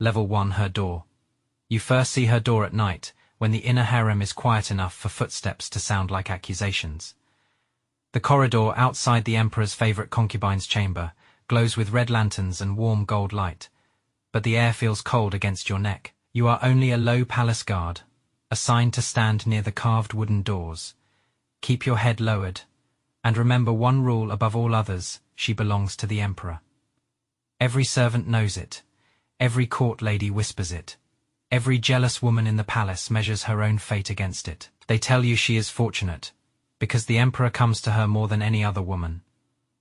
Level 1, her door. You first see her door at night, when the inner harem is quiet enough for footsteps to sound like accusations. The corridor outside the emperor's favorite concubine's chamber glows with red lanterns and warm gold light, but the air feels cold against your neck. You are only a low palace guard, assigned to stand near the carved wooden doors. Keep your head lowered, and remember one rule above all others: she belongs to the emperor. Every servant knows it. Every court lady whispers it. Every jealous woman in the palace measures her own fate against it. They tell you she is fortunate, because the emperor comes to her more than any other woman.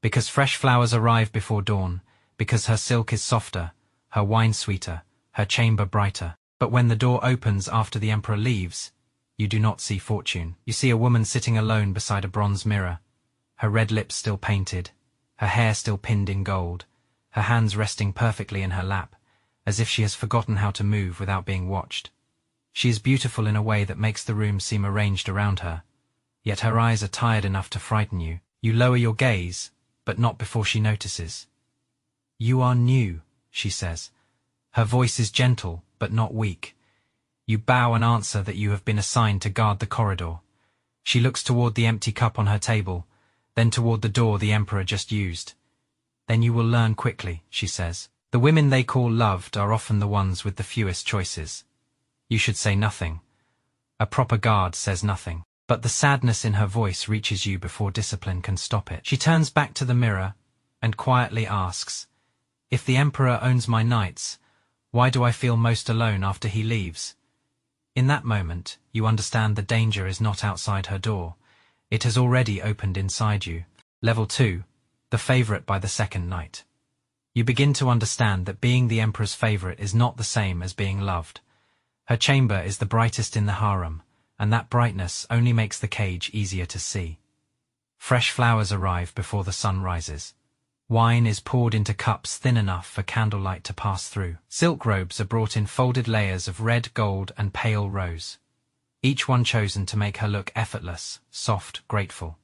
Because fresh flowers arrive before dawn, because her silk is softer, her wine sweeter, her chamber brighter. But when the door opens after the emperor leaves, you do not see fortune. You see a woman sitting alone beside a bronze mirror, her red lips still painted, her hair still pinned in gold, her hands resting perfectly in her lap, as if she has forgotten how to move without being watched. She is beautiful in a way that makes the room seem arranged around her, yet her eyes are tired enough to frighten you. You lower your gaze, but not before she notices. "You are new," she says. Her voice is gentle, but not weak. You bow and answer that you have been assigned to guard the corridor. She looks toward the empty cup on her table, then toward the door the emperor just used. "Then you will learn quickly," she says. "The women they call loved are often the ones with the fewest choices. You should say nothing. A proper guard says nothing." But the sadness in her voice reaches you before discipline can stop it. She turns back to the mirror and quietly asks, "If the emperor owns my nights, why do I feel most alone after he leaves?" In that moment, you understand the danger is not outside her door. It has already opened inside you. Level 2, the favorite by the second night. You begin to understand that being the emperor's favorite is not the same as being loved. Her chamber is the brightest in the harem, and that brightness only makes the cage easier to see. Fresh flowers arrive before the sun rises. Wine is poured into cups thin enough for candlelight to pass through. Silk robes are brought in folded layers of red, gold, and pale rose, each one chosen to make her look effortless, soft, grateful.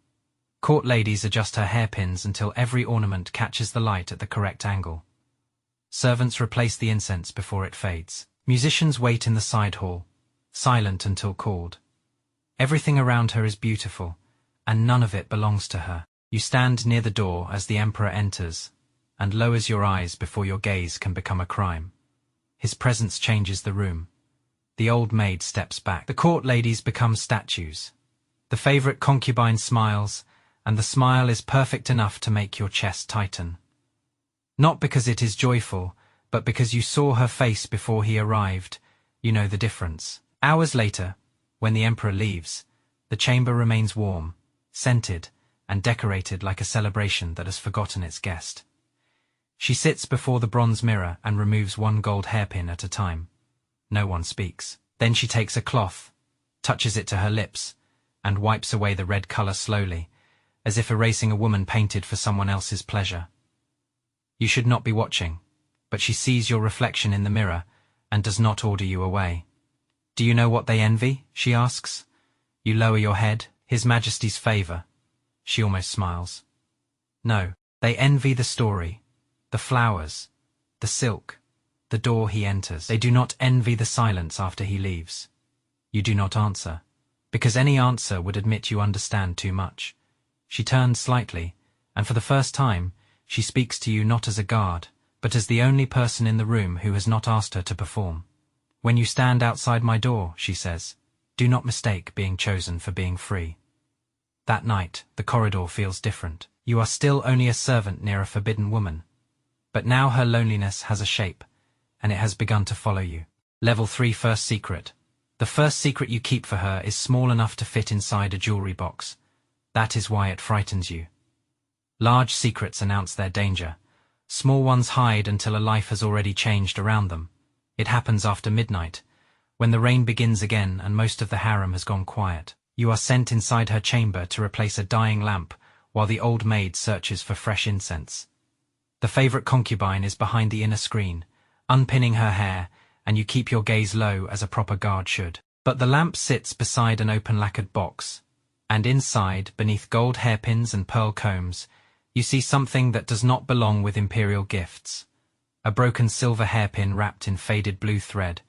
Court ladies adjust her hairpins until every ornament catches the light at the correct angle. Servants replace the incense before it fades. Musicians wait in the side hall, silent until called. Everything around her is beautiful, and none of it belongs to her. You stand near the door as the emperor enters, and lowers your eyes before your gaze can become a crime. His presence changes the room. The old maid steps back. The court ladies become statues. The favorite concubine smiles, and the smile is perfect enough to make your chest tighten. Not because it is joyful, but because you saw her face before he arrived. You know the difference. Hours later, when the emperor leaves, the chamber remains warm, scented, and decorated like a celebration that has forgotten its guest. She sits before the bronze mirror and removes one gold hairpin at a time. No one speaks. Then she takes a cloth, touches it to her lips, and wipes away the red color slowly, as if erasing a woman painted for someone else's pleasure. You should not be watching, but she sees your reflection in the mirror and does not order you away. "Do you know what they envy?" she asks. You lower your head. "His Majesty's favor." She almost smiles. "No, they envy the story, the flowers, the silk, the door he enters. They do not envy the silence after he leaves." You do not answer, because any answer would admit you understand too much. She turns slightly, and for the first time, she speaks to you not as a guard, but as the only person in the room who has not asked her to perform. "When you stand outside my door," she says, "do not mistake being chosen for being free." That night, the corridor feels different. You are still only a servant near a forbidden woman, but now her loneliness has a shape, and it has begun to follow you. Level 3, first secret. The first secret you keep for her is small enough to fit inside a jewelry box. That is why it frightens you. Large secrets announce their danger. Small ones hide until a life has already changed around them. It happens after midnight, when the rain begins again and most of the harem has gone quiet. You are sent inside her chamber to replace a dying lamp while the old maid searches for fresh incense. The favorite concubine is behind the inner screen, unpinning her hair, and you keep your gaze low as a proper guard should. But the lamp sits beside an open lacquered box, and inside, beneath gold hairpins and pearl combs, you see something that does not belong with imperial gifts. A broken silver hairpin wrapped in faded blue thread,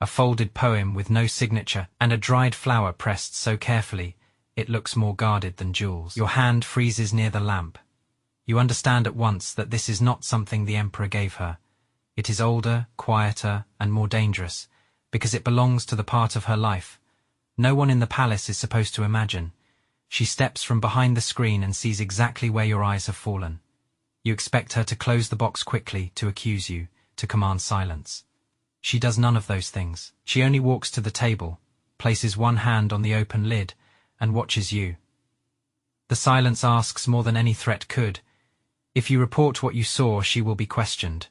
a folded poem with no signature, and a dried flower pressed so carefully it looks more guarded than jewels. Your hand freezes near the lamp. You understand at once that this is not something the Emperor gave her. It is older, quieter, and more dangerous, because it belongs to the part of her life no one in the palace is supposed to imagine. She steps from behind the screen and sees exactly where your eyes have fallen. You expect her to close the box quickly, to accuse you, to command silence. She does none of those things. She only walks to the table, places one hand on the open lid, and watches you. The silence asks more than any threat could. If you report what you saw, she will be questioned.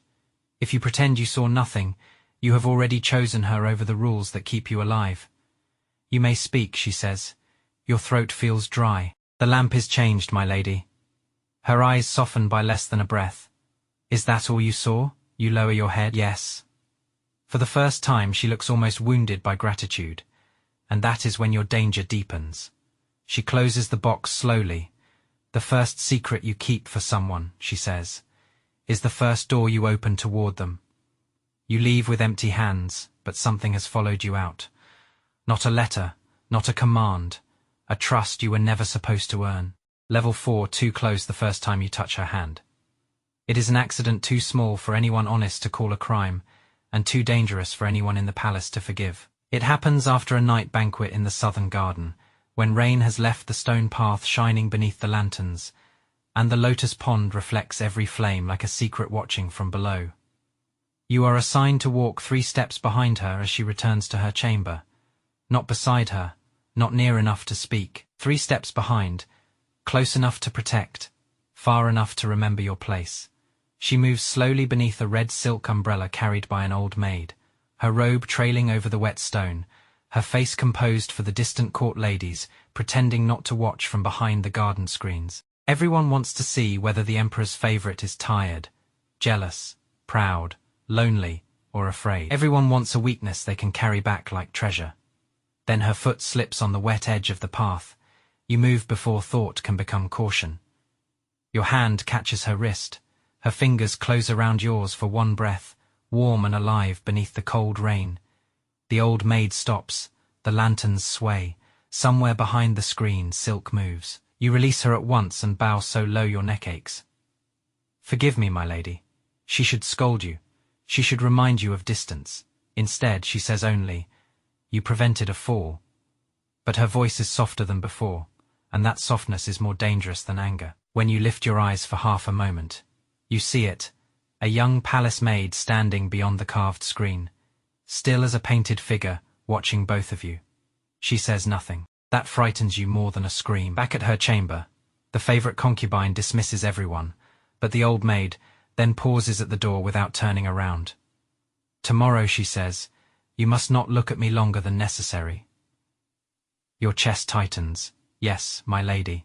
If you pretend you saw nothing, you have already chosen her over the rules that keep you alive. You may speak, she says. Your throat feels dry. The lamp is changed, my lady. Her eyes soften by less than a breath. Is that all you saw? You lower your head. Yes. For the first time, she looks almost wounded by gratitude. And that is when your danger deepens. She closes the box slowly. The first secret you keep for someone, she says, is the first door you open toward them. You leave with empty hands, but something has followed you out. Not a letter, not a command, a trust you were never supposed to earn. Level 4, too close the first time you touch her hand. It is an accident too small for anyone honest to call a crime, and too dangerous for anyone in the palace to forgive. It happens after a night banquet in the southern garden, when rain has left the stone path shining beneath the lanterns, and the lotus pond reflects every flame like a secret watching from below. You are assigned to walk 3 steps behind her as she returns to her chamber. Not beside her, not near enough to speak. 3 steps behind, close enough to protect, far enough to remember your place. She moves slowly beneath a red silk umbrella carried by an old maid, her robe trailing over the wet stone, her face composed for the distant court ladies, pretending not to watch from behind the garden screens. Everyone wants to see whether the Emperor's favorite is tired, jealous, proud, lonely, or afraid. Everyone wants a weakness they can carry back like treasure. Then her foot slips on the wet edge of the path. You move before thought can become caution. Your hand catches her wrist. Her fingers close around yours for one breath, warm and alive beneath the cold rain. The old maid stops. The lanterns sway. Somewhere behind the screen, silk moves. You release her at once and bow so low your neck aches. Forgive me, my lady. She should scold you. She should remind you of distance. Instead, she says only, you prevented a fall. But her voice is softer than before, and that softness is more dangerous than anger. When you lift your eyes for half a moment, you see it, a young palace maid standing beyond the carved screen, still as a painted figure, watching both of you. She says nothing. That frightens you more than a scream. Back at her chamber, the favorite concubine dismisses everyone, but the old maid then pauses at the door without turning around. Tomorrow, she says, you must not look at me longer than necessary. Your chest tightens. Yes, my lady.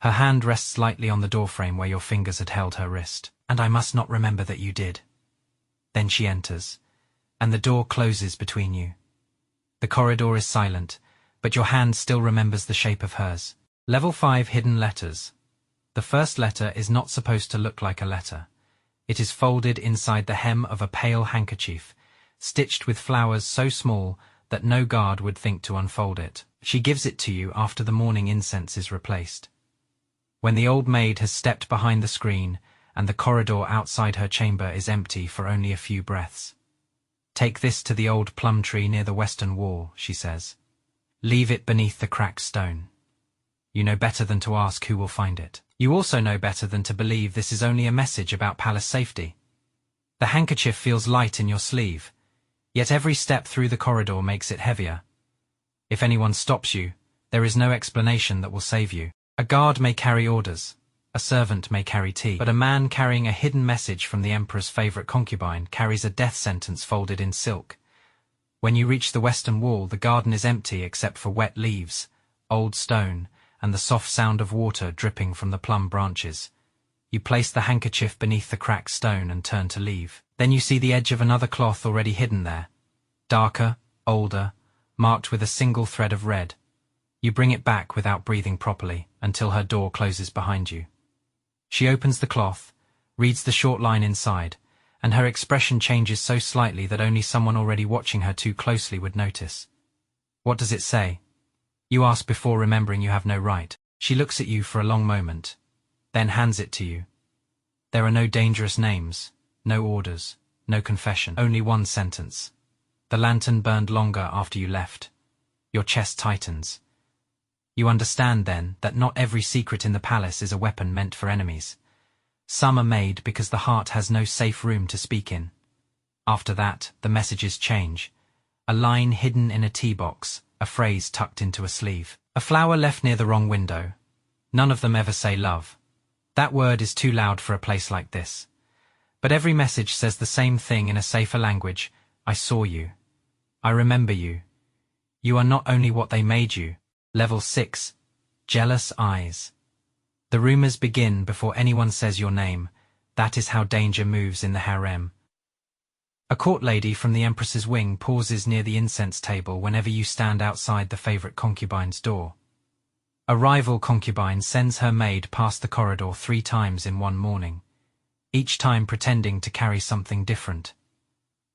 Her hand rests lightly on the doorframe where your fingers had held her wrist. And I must not remember that you did. Then she enters, and the door closes between you. The corridor is silent, but your hand still remembers the shape of hers. Level 5 hidden letters. The first letter is not supposed to look like a letter. It is folded inside the hem of a pale handkerchief, stitched with flowers so small that no guard would think to unfold it. She gives it to you after the morning incense is replaced. When the old maid has stepped behind the screen and the corridor outside her chamber is empty for only a few breaths. Take this to the old plum tree near the western wall, she says. Leave it beneath the cracked stone. You know better than to ask who will find it. You also know better than to believe this is only a message about palace safety. The handkerchief feels light in your sleeve, yet every step through the corridor makes it heavier. If anyone stops you, there is no explanation that will save you. A guard may carry orders, a servant may carry tea, but a man carrying a hidden message from the Emperor's favorite concubine carries a death sentence folded in silk. When you reach the western wall, the garden is empty except for wet leaves, old stone, and the soft sound of water dripping from the plum branches. You place the handkerchief beneath the cracked stone and turn to leave. Then you see the edge of another cloth already hidden there, darker, older, marked with a single thread of red. You bring it back without breathing properly until her door closes behind you. She opens the cloth, reads the short line inside, and her expression changes so slightly that only someone already watching her too closely would notice. What does it say? You ask before remembering you have no right. She looks at you for a long moment, then hands it to you. There are no dangerous names, no orders, no confession, only one sentence. The lantern burned longer after you left. Your chest tightens. You understand then that not every secret in the palace is a weapon meant for enemies. Some are made because the heart has no safe room to speak in. After that, the messages change. A line hidden in a tea box, a phrase tucked into a sleeve, a flower left near the wrong window. None of them ever say love. That word is too loud for a place like this. But every message says the same thing in a safer language. I saw you. I remember you. You are not only what they made you. Level 6. Jealous eyes. The rumors begin before anyone says your name. That is how danger moves in the harem. A court lady from the Empress's wing pauses near the incense table whenever you stand outside the favorite concubine's door. A rival concubine sends her maid past the corridor 3 times in one morning, each time pretending to carry something different.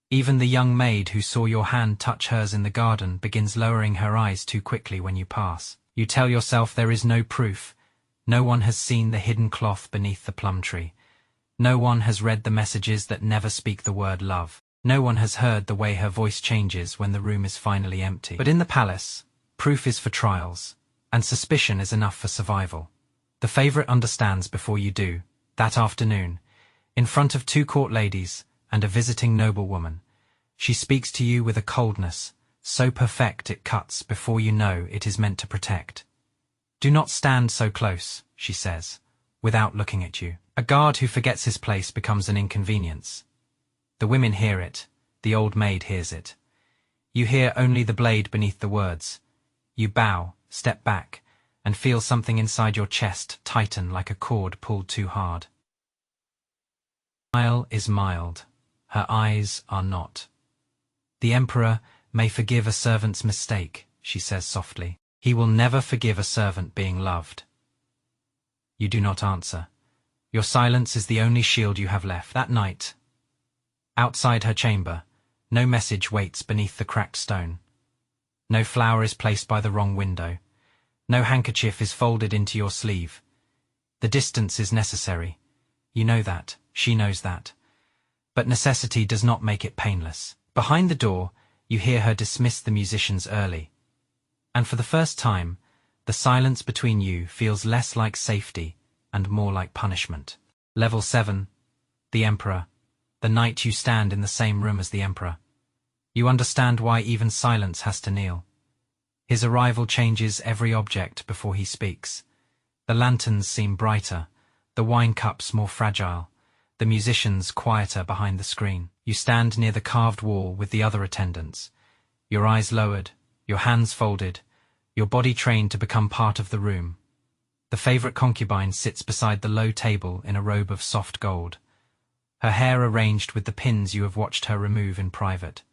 Even the young maid who saw your hand touch hers in the garden begins lowering her eyes too quickly when you pass. You tell yourself there is no proof. No one has seen the hidden cloth beneath the plum tree. No one has read the messages that never speak the word love. No one has heard the way her voice changes when the room is finally empty. But in the palace, proof is for trials, and suspicion is enough for survival. The favorite understands before you do. That afternoon, in front of 2 court ladies and a visiting noblewoman, she speaks to you with a coldness, so perfect it cuts before you know it is meant to protect. Do not stand so close, she says, without looking at you. A guard who forgets his place becomes an inconvenience. The women hear it, the old maid hears it. You hear only the blade beneath the words. You bow, step back, and feel something inside your chest tighten like a cord pulled too hard. Her smile is mild, her eyes are not. The emperor may forgive a servant's mistake, she says softly. He will never forgive a servant being loved. You do not answer. Your silence is the only shield you have left. That night, outside her chamber, no message waits beneath the cracked stone. No flower is placed by the wrong window. No handkerchief is folded into your sleeve. The distance is necessary. You know that, she knows that. But necessity does not make it painless. Behind the door, you hear her dismiss the musicians early. And for the first time, the silence between you feels less like safety and more like punishment. Level 7. The Emperor. The night you stand in the same room as the Emperor. You understand why even silence has to kneel. His arrival changes every object before he speaks. The lanterns seem brighter, the wine cups more fragile, the musicians quieter behind the screen. You stand near the carved wall with the other attendants, your eyes lowered, your hands folded, your body trained to become part of the room. The favorite concubine sits beside the low table in a robe of soft gold, her hair arranged with the pins you have watched her remove in private.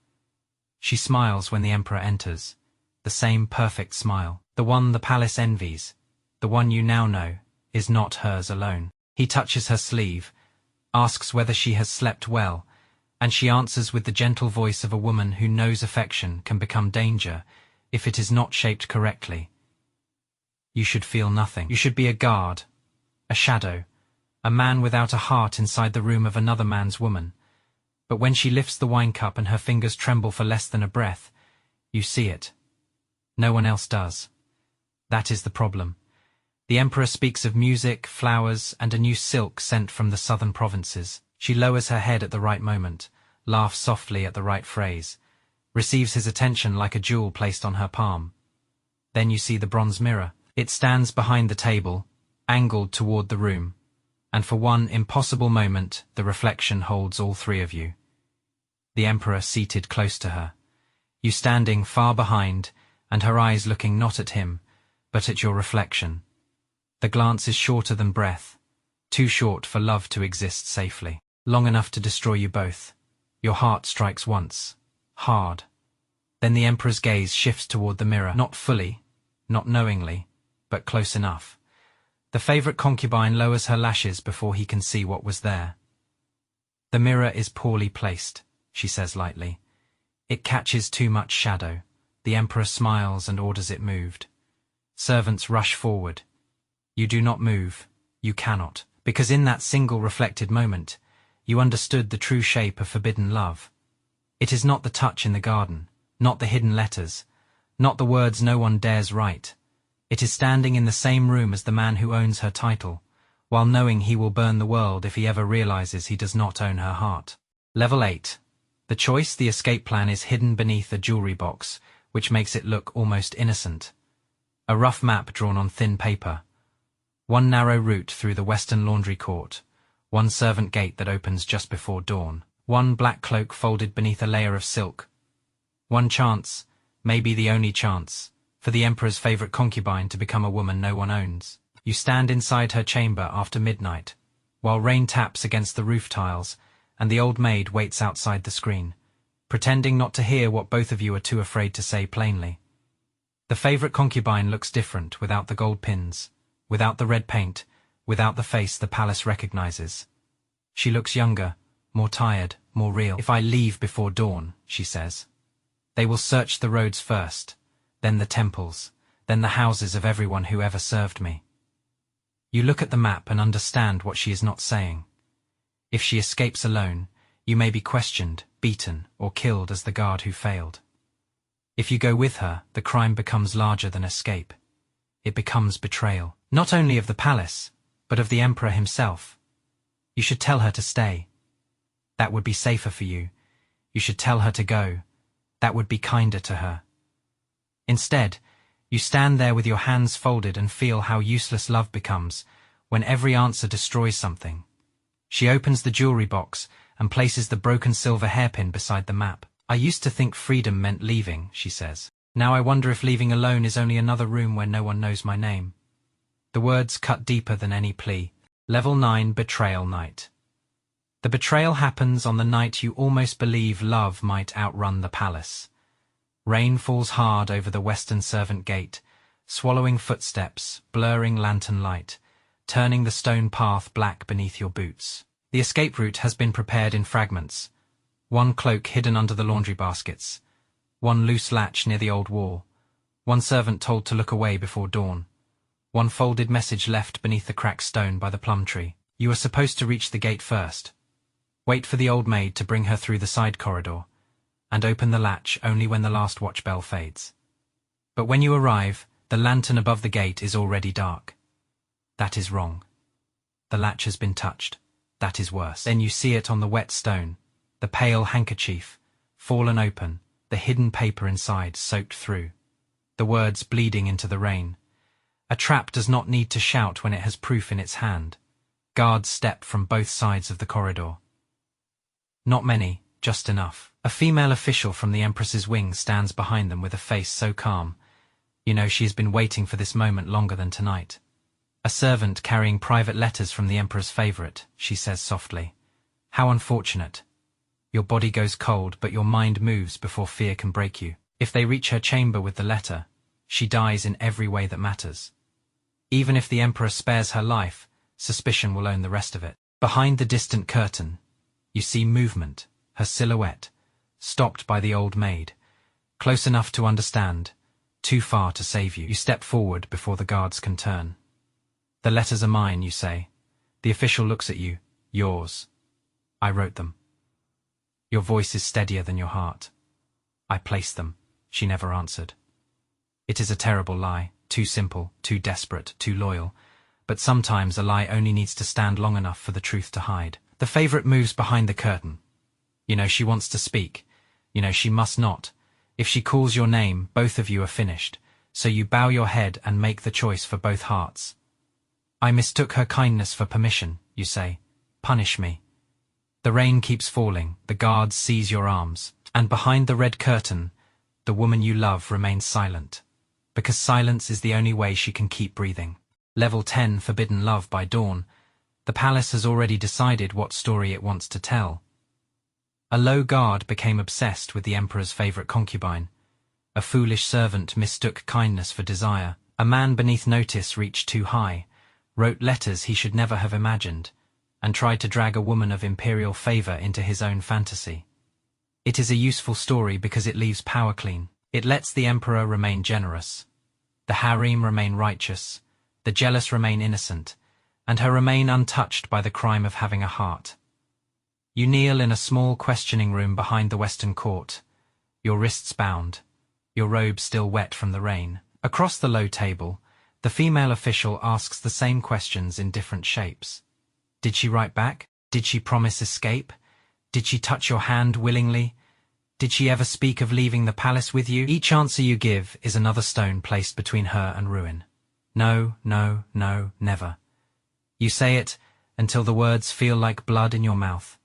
She smiles when the emperor enters, the same perfect smile, the one the palace envies, the one you now know is not hers alone. He touches her sleeve, asks whether she has slept well, and she answers with the gentle voice of a woman who knows affection can become danger if it is not shaped correctly. You should feel nothing. You should be a guard, a shadow, a man without a heart inside the room of another man's woman. But when she lifts the wine cup and her fingers tremble for less than a breath, you see it. No one else does. That is the problem. The emperor speaks of music, flowers, and a new silk sent from the southern provinces. She lowers her head at the right moment, laughs softly at the right phrase, receives his attention like a jewel placed on her palm. Then you see the bronze mirror. It stands behind the table, angled toward the room, and for one impossible moment the reflection holds all 3 of you. The emperor seated close to her, you standing far behind, and her eyes looking not at him, but at your reflection. The glance is shorter than breath, too short for love to exist safely, long enough to destroy you both. Your heart strikes once, hard. Then the emperor's gaze shifts toward the mirror, not fully, not knowingly, but close enough. The favorite concubine lowers her lashes before he can see what was there. The mirror is poorly placed, she says lightly. It catches too much shadow. The emperor smiles and orders it moved. Servants rush forward. You do not move. You cannot. Because in that single reflected moment, you understood the true shape of forbidden love. It is not the touch in the garden, not the hidden letters, not the words no one dares write. It is standing in the same room as the man who owns her title, while knowing he will burn the world if he ever realizes he does not own her heart. Level 8. The choice, the escape plan, is hidden beneath a jewelry box, which makes it look almost innocent. A rough map drawn on thin paper. One narrow route through the western laundry court. One servant gate that opens just before dawn. One black cloak folded beneath a layer of silk. One chance, maybe the only chance, for the emperor's favorite concubine to become a woman no one owns. You stand inside her chamber after midnight, while rain taps against the roof tiles, and the old maid waits outside the screen, pretending not to hear what both of you are too afraid to say plainly. The favorite concubine looks different without the gold pins, without the red paint, without the face the palace recognizes. She looks younger, more tired, more real. If I leave before dawn, she says, they will search the roads first, then the temples, then the houses of everyone who ever served me. You look at the map and understand what she is not saying. If she escapes alone, you may be questioned, beaten, or killed as the guard who failed. If you go with her, the crime becomes larger than escape. It becomes betrayal, not only of the palace, but of the emperor himself. You should tell her to stay. That would be safer for you. You should tell her to go. That would be kinder to her. Instead, you stand there with your hands folded and feel how useless love becomes when every answer destroys something. She opens the jewelry box and places the broken silver hairpin beside the map. I used to think freedom meant leaving, she says. Now I wonder if leaving alone is only another room where no one knows my name. The words cut deeper than any plea. Level 9, Betrayal Night. The betrayal happens on the night you almost believe love might outrun the palace. Rain falls hard over the western servant gate, swallowing footsteps, blurring lantern light, turning the stone path black beneath your boots. The escape route has been prepared in fragments. One cloak hidden under the laundry baskets. One loose latch near the old wall. One servant told to look away before dawn. One folded message left beneath the cracked stone by the plum tree. You are supposed to reach the gate first. Wait for the old maid to bring her through the side corridor, and open the latch only when the last watch bell fades. But when you arrive, the lantern above the gate is already dark. That is wrong. The latch has been touched. That is worse. Then you see it on the wet stone, the pale handkerchief, fallen open, the hidden paper inside soaked through, the words bleeding into the rain. A trap does not need to shout when it has proof in its hand. Guards step from both sides of the corridor. Not many, just enough. A female official from the Empress's wing stands behind them with a face so calm. You know she has been waiting for this moment longer than tonight. A servant carrying private letters from the Emperor's favorite, she says softly. How unfortunate. Your body goes cold, but your mind moves before fear can break you. If they reach her chamber with the letter, she dies in every way that matters. Even if the Emperor spares her life, suspicion will own the rest of it. Behind the distant curtain, you see movement, her silhouette, stopped by the old maid, close enough to understand, too far to save you. You step forward before the guards can turn. The letters are mine, you say. The official looks at you. Yours. I wrote them. Your voice is steadier than your heart. I placed them. She never answered. It is a terrible lie, too simple, too desperate, too loyal. But sometimes a lie only needs to stand long enough for the truth to hide. The favorite moves behind the curtain. You know she wants to speak. You know she must not. If she calls your name, both of you are finished. So you bow your head and make the choice for both hearts. I mistook her kindness for permission, you say. Punish me. The rain keeps falling, the guards seize your arms, and behind the red curtain, the woman you love remains silent. Because silence is the only way she can keep breathing. Level 10, Forbidden Love by dawn. The palace has already decided what story it wants to tell. A low guard became obsessed with the emperor's favorite concubine. A foolish servant mistook kindness for desire. A man beneath notice reached too high, wrote letters he should never have imagined, and tried to drag a woman of imperial favor into his own fantasy. It is a useful story because it leaves power clean. It lets the emperor remain generous, the harem remain righteous, the jealous remain innocent, and her remain untouched by the crime of having a heart. You kneel in a small questioning room behind the Western Court, your wrists bound, your robe still wet from the rain. Across the low table, the female official asks the same questions in different shapes. Did she write back? Did she promise escape? Did she touch your hand willingly? Did she ever speak of leaving the palace with you? Each answer you give is another stone placed between her and ruin. No, no, no, never. You say it until the words feel like blood in your mouth.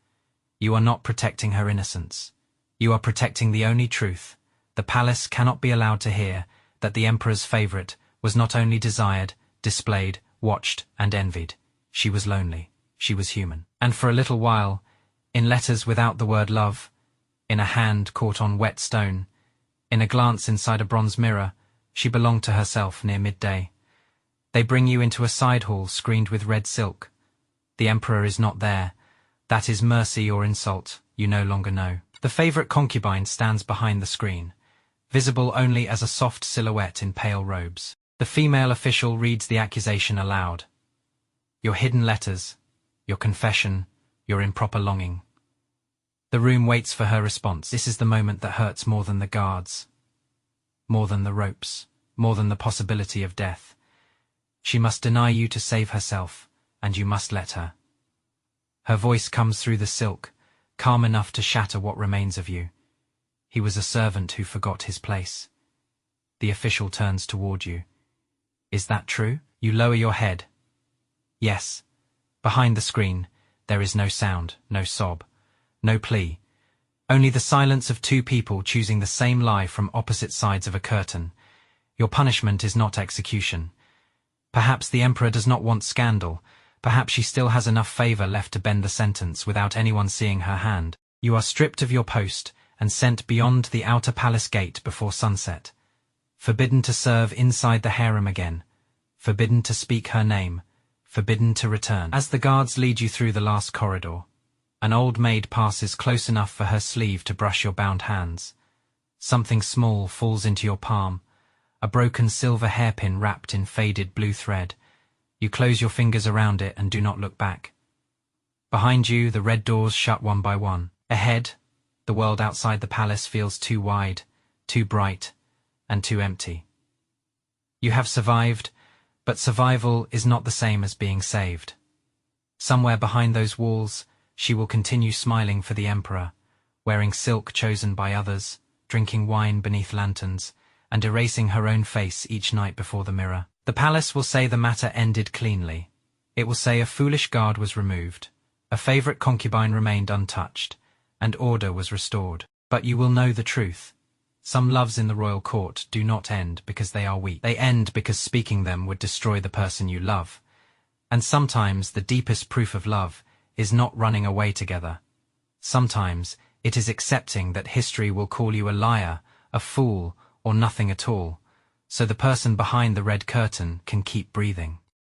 You are not protecting her innocence. You are protecting the only truth. The palace cannot be allowed to hear that the emperor's favorite was not only desired, displayed, watched, and envied. She was lonely. She was human. And for a little while, in letters without the word love, in a hand caught on wet stone, in a glance inside a bronze mirror, she belonged to herself near midday. They bring you into a side hall screened with red silk. The emperor is not there. That is mercy or insult, you no longer know. The favorite concubine stands behind the screen, visible only as a soft silhouette in pale robes. The female official reads the accusation aloud. Your hidden letters, your confession, your improper longing. The room waits for her response. This is the moment that hurts more than the guards, more than the ropes, more than the possibility of death. She must deny you to save herself, and you must let her. Her voice comes through the silk, calm enough to shatter what remains of you. He was a servant who forgot his place. The official turns toward you. Is that true? You lower your head. Yes. Behind the screen, there is no sound, no sob, no plea. Only the silence of two people choosing the same lie from opposite sides of a curtain. Your punishment is not execution. Perhaps the emperor does not want scandal. Perhaps she still has enough favor left to bend the sentence without anyone seeing her hand. You are stripped of your post and sent beyond the outer palace gate before sunset. Forbidden to serve inside the harem again. Forbidden to speak her name. Forbidden to return. As the guards lead you through the last corridor, an old maid passes close enough for her sleeve to brush your bound hands. Something small falls into your palm, a broken silver hairpin wrapped in faded blue thread. You close your fingers around it and do not look back. Behind you, the red doors shut one by one. Ahead, the world outside the palace feels too wide, too bright, and too empty. You have survived, but survival is not the same as being saved. Somewhere behind those walls, she will continue smiling for the emperor, wearing silk chosen by others, drinking wine beneath lanterns, and erasing her own face each night before the mirror. The palace will say the matter ended cleanly. It will say a foolish guard was removed, a favorite concubine remained untouched, and order was restored. But you will know the truth. Some loves in the royal court do not end because they are weak. They end because speaking them would destroy the person you love. And sometimes the deepest proof of love is not running away together. Sometimes it is accepting that history will call you a liar, a fool, or nothing at all, so the person behind the red curtain can keep breathing.